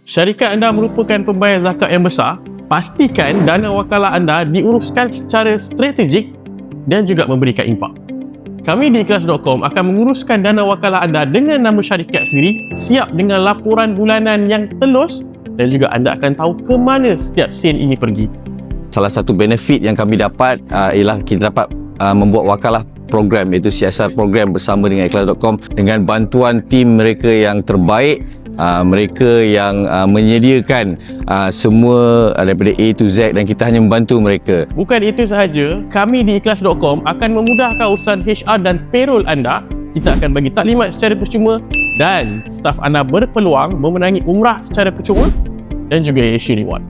Syarikat anda merupakan pembayar zakat yang besar, pastikan dana wakalah anda diuruskan secara strategik dan juga memberikan impak. Kami di ikhlas.com akan menguruskan dana wakalah anda dengan nama syarikat sendiri, siap dengan laporan bulanan yang telus, dan juga anda akan tahu ke mana setiap sen ini pergi. Salah satu benefit yang kami dapat ialah kita dapat membuat wakalah program, iaitu CSR program bersama dengan ikhlas.com dengan bantuan tim mereka yang terbaik. Mereka yang menyediakan semua daripada A to Z dan kita hanya membantu mereka. Bukan itu sahaja, kami di ikhlas.com akan memudahkan urusan HR dan payroll anda. Kita akan bagi taklimat secara percuma dan staf anda berpeluang memenangi umrah secara percuma dan juga Asian Reward.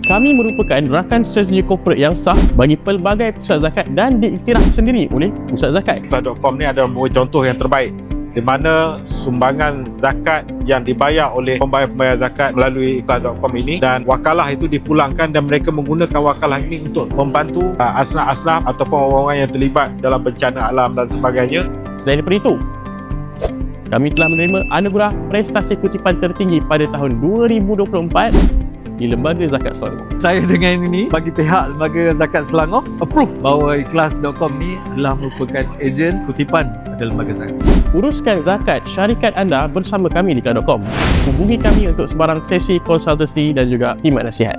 Kami merupakan rakan strategi korporat yang sah bagi pelbagai pusat zakat dan diiktiraf sendiri oleh pusat zakat. Ikhlas.com ni adalah contoh yang terbaik di mana sumbangan zakat yang dibayar oleh pembayar-pembayar zakat melalui ikhlas.com ini dan wakalah itu dipulangkan dan mereka menggunakan wakalah ini untuk membantu asnaf-asnaf ataupun orang-orang yang terlibat dalam bencana alam dan sebagainya. Selain daripada itu, kami telah menerima anugerah prestasi kutipan tertinggi pada tahun 2024 di Lembaga Zakat Selangor. Saya dengan ini bagi pihak Lembaga Zakat Selangor approve bahawa ikhlas.com ni adalah merupakan ejen kutipan pada Lembaga Zakat. Uruskan zakat syarikat anda bersama kami di ikhlas.com. Hubungi kami untuk sebarang sesi konsultasi dan juga khidmat nasihat.